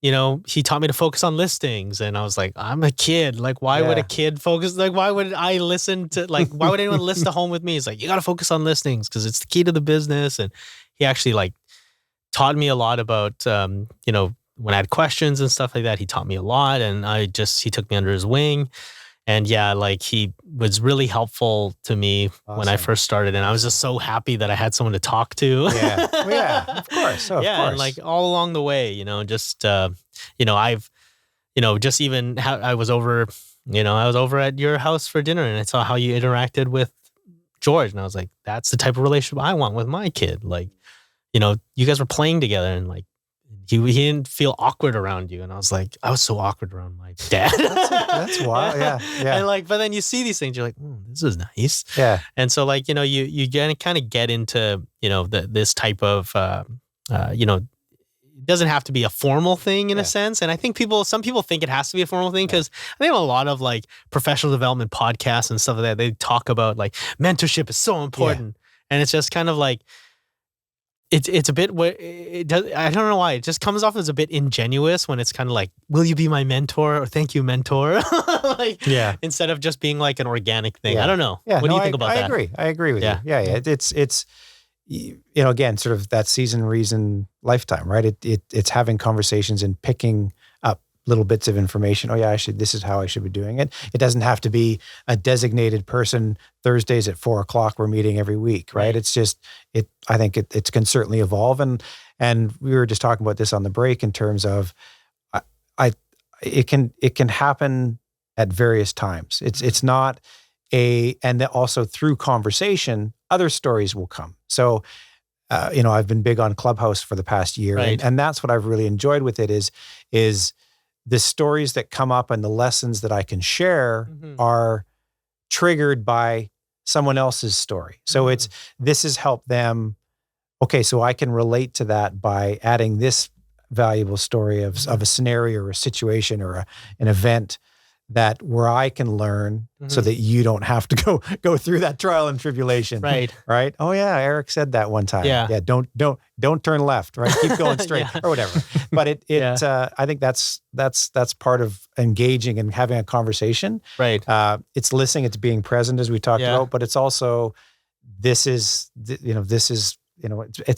he taught me to focus on listings, and I was like, I'm a kid. Like, why would a kid focus? Like, why would I listen to, why would anyone list a home with me? He's like, you got to focus on listings because it's the key to the business. And he actually taught me a lot about, when I had questions and stuff like that, he taught me a lot, and he took me under his wing. And he was really helpful to me when I first started. And I was just so happy that I had someone to talk to. Yeah. Well, yeah, of course. Oh, yeah. Of course. And all along the way, I've, just even how I was over at your house for dinner, and I saw how you interacted with George. And I was like, that's the type of relationship I want with my kid. You guys were playing together, and he didn't feel awkward around you. And I was like, I was so awkward around my dad. That's wild. Yeah. Yeah. And but then you see these things, you're like, this is nice. Yeah. And so you kind of get into, this type of, it doesn't have to be a formal thing in a sense. And I think some people think it has to be a formal thing, because I think a lot of professional development podcasts and stuff like that, they talk about mentorship is so important. And it's just kind of it's a bit, it does, I don't know why, it just comes off as a bit ingenuous when it's kind of will you be my mentor, or thank you, mentor? Instead of just being an organic thing. I don't know. Yeah, what do you think about that? I agree with you. Yeah. It's again, sort of that season, reason, lifetime, right? It's having conversations and picking up little bits of information. Oh yeah, this is how I should be doing it. It doesn't have to be a designated person. Thursdays at 4:00, we're meeting every week, right? It's just, I think it can certainly evolve. And we were just talking about this on the break in terms of, it can happen at various times. It's not and then also through conversation, other stories will come. So, I've been big on Clubhouse for the past year, and that's what I've really enjoyed with it is the stories that come up and the lessons that I can share are triggered by someone else's story. So this has helped them. Okay, so I can relate to that by adding this valuable story of a scenario or a situation or an event where I can learn so that you don't have to go through that trial and tribulation. Right. Oh yeah, Eric said that one time. Yeah. Don't turn left, right? Keep going straight or whatever. But I think that's part of engaging and having a conversation. Right. It's listening, it's being present, as we talked about, but it's also, it's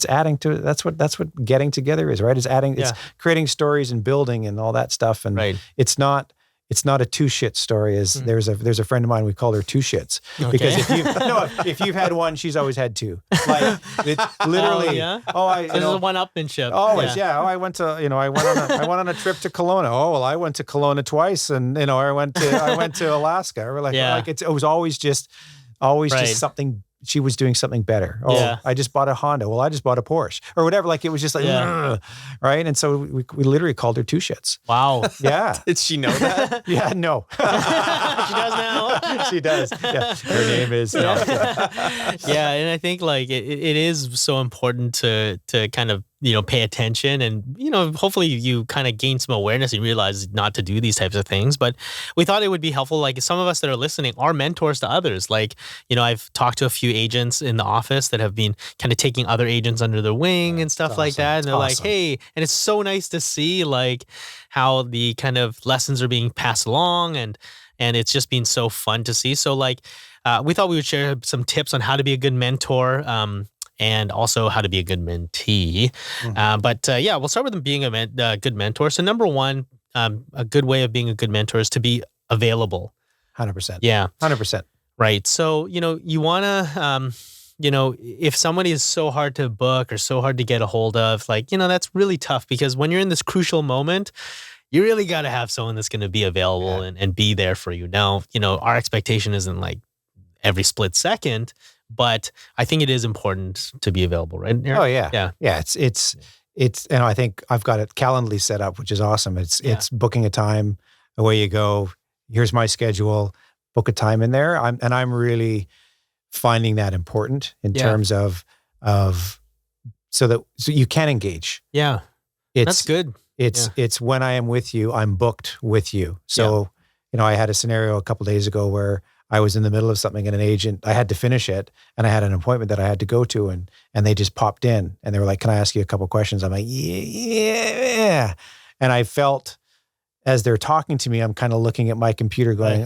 adding to it. That's what getting together is, right? It's adding, it's creating stories and building and all that stuff. And it's not a two shit story. There's a friend of mine, we call her two shits, because if you've had one, she's always had two. It's literally. There's a one-upmanship. Always, yeah. I went on a trip to Kelowna. Oh well, I went to Kelowna twice, and I went to Alaska. Or it was always just something. She was doing something better. I just bought a Honda. Well, I just bought a Porsche or whatever. It was just right. And so we literally called her two shits. Wow. Yeah. Did she know that? Yeah. No. She does now. She does. Yeah. Her name is. No. Yeah. And I think it is so important to kind of, pay attention and, hopefully you kind of gain some awareness and realize not to do these types of things. But we thought it would be helpful. Some of us that are listening are mentors to others. I've talked to a few agents in the office that have been kind of taking other agents under their wing and stuff like that. And they're like, hey, and it's so nice to see how the kind of lessons are being passed along, and it's just been so fun to see. So we thought we would share some tips on how to be a good mentor, and also how to be a good mentee. We'll start with being a good mentor. So number one, a good way of being a good mentor is to be available. 100%. Yeah. 100%. Right. So, you want to, if somebody is so hard to book or so hard to get a hold of, that's really tough, because when you're in this crucial moment, you really got to have someone that's going to be available and be there for you. Now, our expectation isn't every split second, but I think it is important to be available, right, Eric? Oh yeah. Yeah. Yeah. It's, I think I've got it Calendly set up, which is awesome. It's booking a time, away you go. Here's my schedule, book a time in there. I'm really finding that important in terms of so you can engage. Yeah. That's good. It's when I am with you, I'm booked with you. So, I had a scenario a couple of days ago where I was in the middle of something and an agent, I had to finish it and I had an appointment that I had to go to and they just popped in and they were like, can I ask you a couple of questions? I'm like, yeah. And I felt as they're talking to me, I'm kind of looking at my computer going,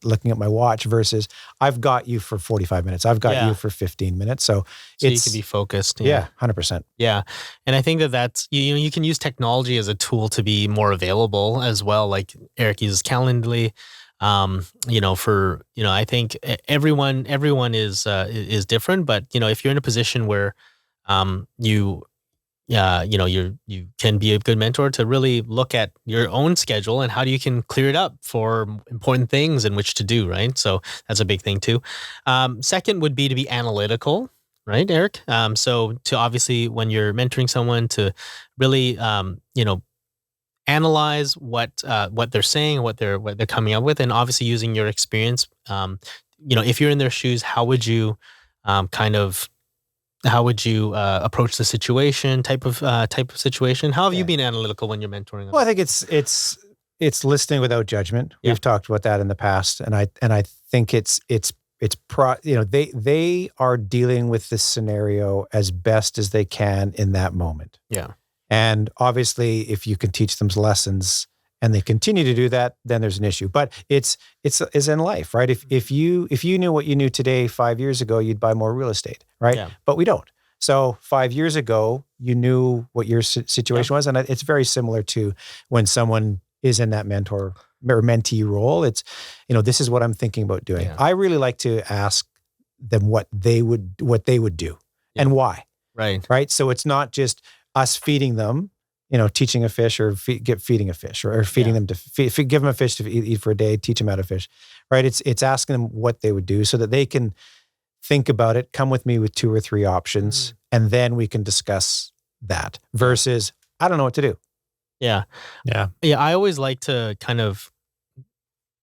looking at my watch versus I've got you for 45 minutes. I've got you for 15 minutes. So you can be focused. 100%. Yeah. And I think that's, you can use technology as a tool to be more available as well. Like Eric uses Calendly, I think everyone is different, but if you're in a position where, you can be a good mentor to really look at your own schedule and how you can clear it up for important things in which to do, right? So that's a big thing too. Second would be to be analytical, right, Eric? So to obviously when you're mentoring someone to really, analyze what they're saying, what they're coming up with, and obviously using your experience. If you're in their shoes, how would you approach the situation, type of situation? How have you been analytical when you're mentoring them? Well, I think it's listening without judgment. Yeah. We've talked about that in the past, and I think they are dealing with this scenario as best as they can in that moment. Yeah. And obviously, if you can teach them lessons and they continue to do that, then there's an issue. But it's in life, right? If you knew what you knew today 5 years ago, you'd buy more real estate, right? Yeah. But we don't. So 5 years ago, you knew what your situation was, and it's very similar to when someone is in that mentor or mentee role. It's this is what I'm thinking about doing. Yeah. I really like to ask them what they would do and why. Right. So it's not just us feeding them, teaching a fish or feeding a fish or feeding them to give them a fish to eat for a day, teach them how to fish, right? It's asking them what they would do so that they can think about it, come with me with 2 or 3 options, and then we can discuss that versus, I don't know what to do. Yeah. I always like to kind of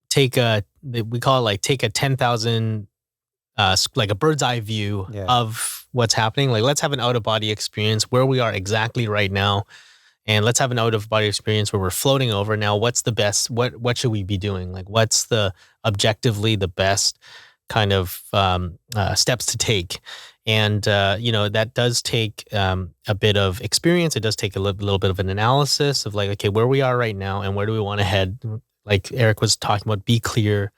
take we call it take a 10,000, like a bird's eye view of what's happening. Like, let's have an out of body experience where we are exactly right now. And let's have an out of body experience where we're floating over. Now, what's the best, what should we be doing? Like, what's the objectively the best kind of steps to take? And, that does take a bit of experience. It does take a little bit of an analysis of like, okay, where we are right now and where do we want to head? Like Eric was talking about, be clear,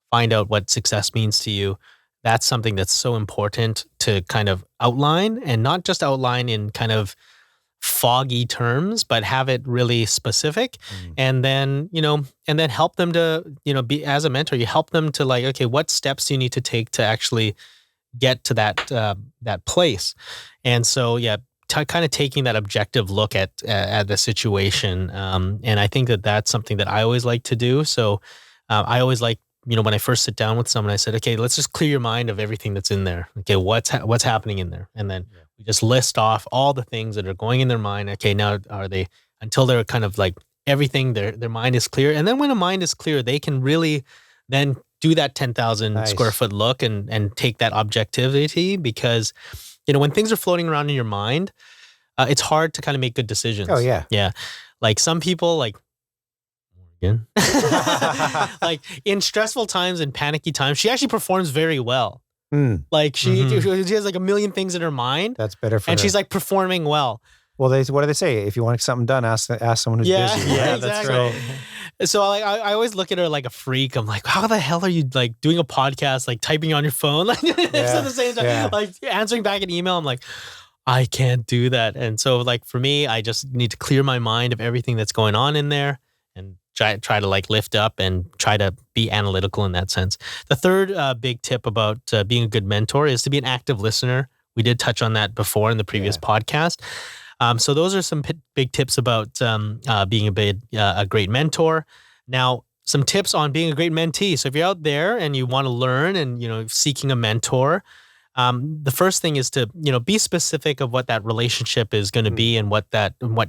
find out what success means to you. That's something that's so important to kind of outline, and not just outline in kind of foggy terms, but have it really specific. And then, help them to, be, as a mentor, you help them to like, okay, what steps do you need to take to actually get to that place? And so, kind of taking that objective look at the situation. And I think that's something that I always like to do. So I always like, when I first sit down with someone, I said, okay, let's just clear your mind of everything that's in there. Okay, what's happening in there? And then we just list off all the things that are going in their mind. Okay, now are they, until they're kind of like everything, their mind is clear. And then when a mind is clear, they can really then do that 10,000 square foot look and take that objectivity, because, when things are floating around in your mind, it's hard to kind of make good decisions. Oh, yeah. Yeah. Like some people, like like in stressful times and panicky times, she actually performs very well. Like she has like a million things in her mind. That's better for her. And she's like performing well. Well, what do they say? If you want something done, ask someone who's busy. Yeah, exactly. That's right. So I always look at her like a freak. I'm like, how the hell are you like doing a podcast, like typing on your phone, like at the same time, like answering back an email? I'm like, I can't do that. And so like for me, I just need to clear my mind of everything that's going on in there and try to like lift up and try to be analytical in that sense. The third big tip about being a good mentor is to be an active listener. We did touch on that before in the previous podcast. So those are some big tips about being a great mentor. Now, some tips on being a great mentee. So if you're out there and you want to learn and, seeking a mentor, the first thing is to, be specific of what that relationship is going to be and what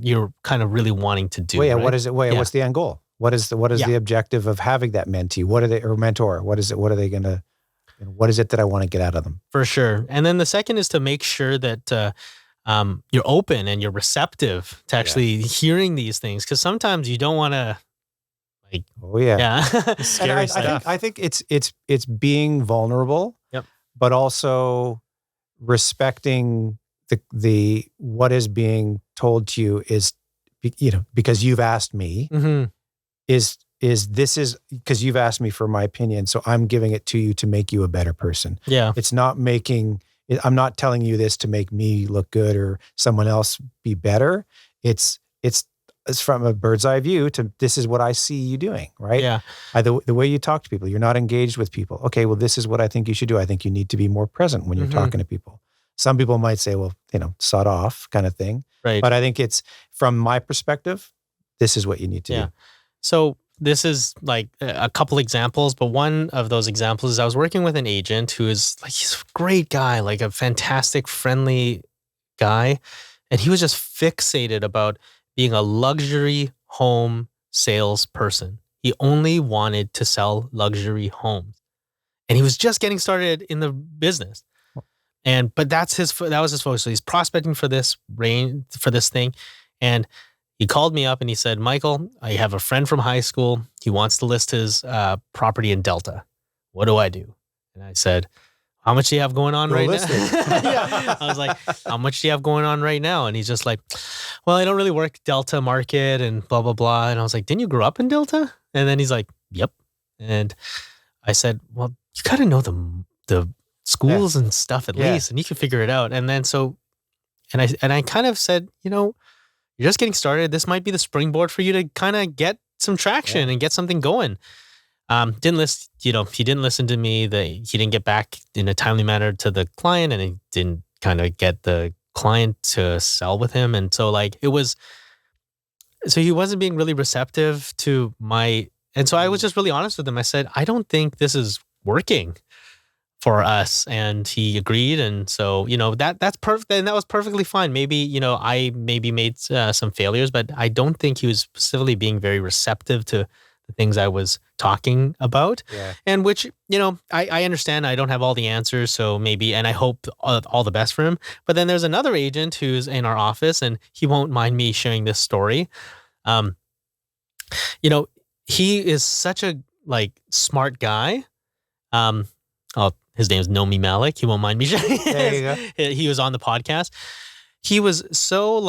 you're kind of really wanting to do. Right? What is it? What's the end goal? What is the objective of having that mentee? What are they, or mentor? What is it? What are they going to And what is it that I want to get out of them? For sure. And then the second is to make sure that you're open and you're receptive to actually hearing these things. Because sometimes you don't want to, like, oh yeah, scary stuff. I think it's being vulnerable, but also respecting the what is being told to you is, because you've asked me, is because you've asked me for my opinion, so I'm giving it to you to make you a better person. Yeah. It's not I'm not telling you this to make me look good or someone else be better. It's from a bird's eye view to this is what I see you doing, right? Yeah. The way you talk to people, you're not engaged with people. Okay, well, this is what I think you should do. I think you need to be more present when you're talking to people. Some people might say, well, sod off kind of thing. Right. But I think it's, from my perspective, this is what you need to do. So this is like a couple examples, but one of those examples is I was working with an agent who is like, he's a great guy, like a fantastic, friendly guy. And he was just fixated about being a luxury home salesperson. He only wanted to sell luxury homes. And he was just getting started in the business. But that was his focus. So he's prospecting for this thing. And he called me up and he said, Michael, I have a friend from high school. He wants to list his property in Delta. What do I do? And I said, how much do you have going on right now? I was like, how much do you have going on right now? And he's just like, well, I don't really work Delta market and blah, blah, blah. And I was like, didn't you grow up in Delta? And then he's like, yep. And I said, well, you got to know the schools and stuff at least, and you can figure it out. And then I kind of said, you're just getting started. This might be the springboard for you to kind of get some traction and get something going. He didn't listen to me. He didn't get back in a timely manner to the client, and he didn't kind of get the client to sell with him. And so he wasn't being really receptive to and so I was just really honest with him. I said, I don't think this is working for us. And he agreed. And so, that's perfect. And that was perfectly fine. Maybe, I made some failures, but I don't think he was specifically being very receptive to the things I was talking about. Yeah. And which, I understand I don't have all the answers. So maybe, and I hope all the best for him. But then there's another agent who's in our office and he won't mind me sharing this story. He is such a smart guy. His name is Nomi Malik. He won't mind me sharing. There you go. He was on the podcast. He was so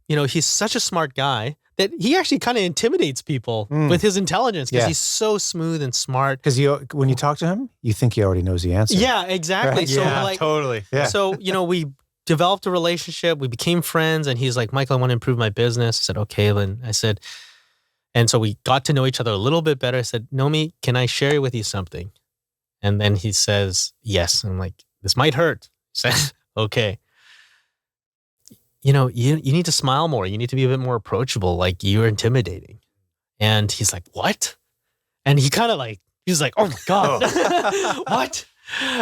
he's such a smart guy that he actually kind of intimidates people with his intelligence because he's so smooth and smart. Because when you talk to him, you think he already knows the answer. Yeah, exactly. Right? So totally. Yeah. So, we developed a relationship. We became friends and he's like, Michael, I want to improve my business. I said, okay. Then I said, and so we got to know each other a little bit better. I said, Nomi, can I share with you something? And then he says, yes. And I'm like, this might hurt. He said, okay. You need to smile more. You need to be a bit more approachable. Like, you're intimidating. And he's like, what? And he kind of he's like, oh my God, what?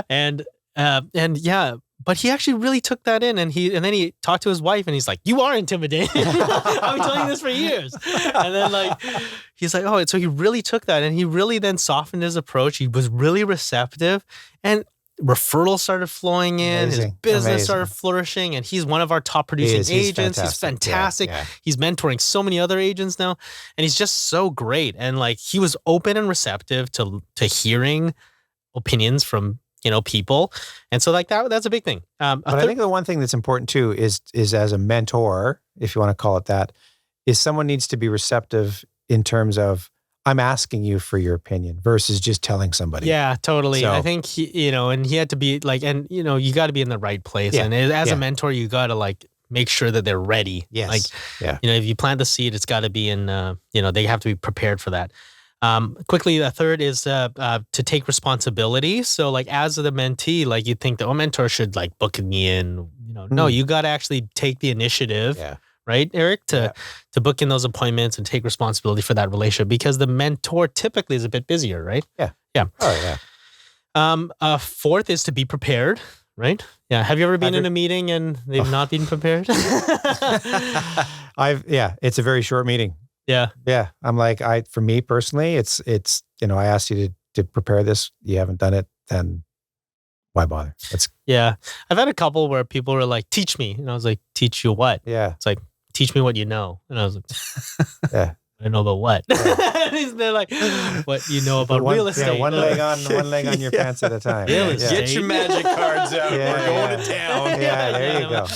And yeah, but he actually really took that in. And then he talked to his wife and he's like, you are intimidating. I've been telling you this for years. And then he's like, oh, so he really took that and he really then softened his approach. He was really receptive and referrals started flowing in. Amazing. His business started flourishing and he's one of our top producing agents. He's fantastic. Yeah. He's mentoring so many other agents now and he's just so great. And he was open and receptive to hearing opinions from people. And so that's a big thing. But I think the one thing that's important too is as a mentor, if you want to call it that, is someone needs to be receptive in terms of, I'm asking you for your opinion versus just telling somebody. Yeah, totally. So, I think and he had to be you got to be in the right place. Yeah, and as a mentor, you got to make sure that they're ready. Yes. If you plant the seed, it's got to be in, they have to be prepared for that. Quickly, the third is to take responsibility. So as the mentee, you think the mentor should book me in, no, you got to actually take the initiative. Yeah. Right, Eric, to book in those appointments and take responsibility for that relationship because the mentor typically is a bit busier, right? Yeah. Yeah. Oh, yeah. Fourth is to be prepared, right? Yeah. Have you ever been in a meeting and they've not been prepared? It's a very short meeting. Yeah. Yeah. I'm for me personally, it's I asked you to prepare this. You haven't done it, then why bother? Yeah. I've had a couple where people were like, teach me. And I was like, teach you what? Yeah. It's like, teach me what you know. And I was like, Yeah. I don't know about what. They're like, what you know about real estate. Yeah, one leg on your pants at a time. Real Yeah. estate. Get your magic cards out. Yeah, We're going to town. Yeah, there you go.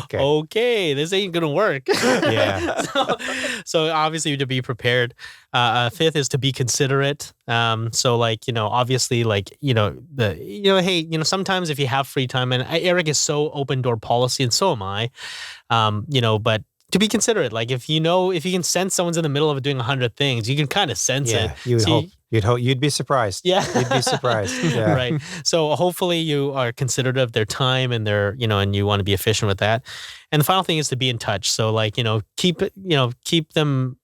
Okay. Okay, this ain't gonna work. Yeah. So obviously to be prepared. Fifth is to be considerate. So like, obviously like, hey, sometimes if you have free time, and Eric is so open door policy, and so am I, but to be considerate. Like if you can sense someone's in the middle of doing 100 things, you can kind of sense it. You'd be surprised. Yeah. You'd be surprised. Yeah. Right. So hopefully you are considerate of their time and and you want to be efficient with that. And the final thing is to be in touch. So like, keep them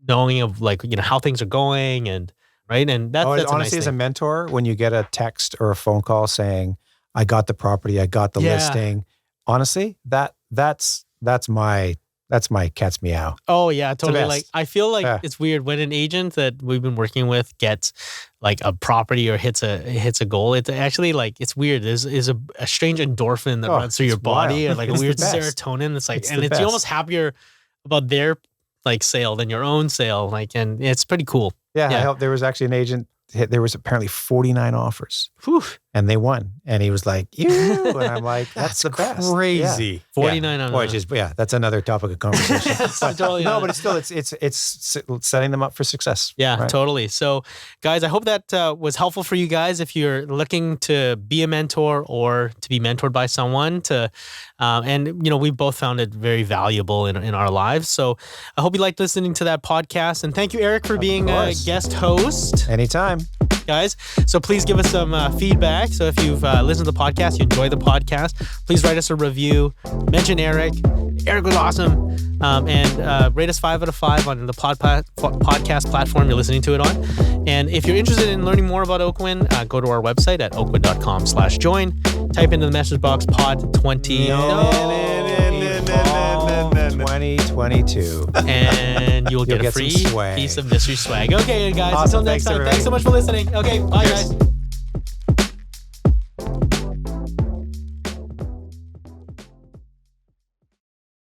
knowing of like, how things are going, and right. And that's honestly, a nice as a thing. mentor, when you get a text or a phone call saying, I got the property, I got the listing, honestly, that's my cat's meow. Oh yeah, totally. best. Like I feel like it's weird when an agent that we've been working with gets like a property or hits a goal. It's actually like, it's weird. There's a strange endorphin that runs through your body, wild. or like a It's the weird best. serotonin. It's like, It's and the you're almost best. happier about their like sale than your own sale. Like, and it's pretty cool. Yeah, Yeah. I helped. There was actually an agent. There was apparently 49 offers, Whew. and they won. And he was like, "Ew!" And I'm like, "That's the best." Crazy. Yeah. 49 on Which is that's another topic of conversation. totally no, on but it's still it's setting them up for success. Yeah, right? totally. So, guys, I hope that was helpful for you guys. If you're looking to be a mentor or to be mentored by someone, we both found it very valuable in our lives. So, I hope you liked listening to that podcast. And thank you, Eric, for being a guest host. Anytime. Guys. So please give us some feedback. So if you've listened to the podcast, you enjoy the podcast, please write us a review, mention Eric. Eric was awesome. And rate us 5 out of 5 on the podcast platform you're listening to it on. And if you're interested in learning more about Oakwyn, go to our website at oakwyn.com/join. Type into the message box pod 20. 2022. And you'll get a get some free swag. piece of mystery swag. Okay, guys. Awesome. Until next Thanks, time. everybody. Thanks so much for listening. Okay, bye, guys.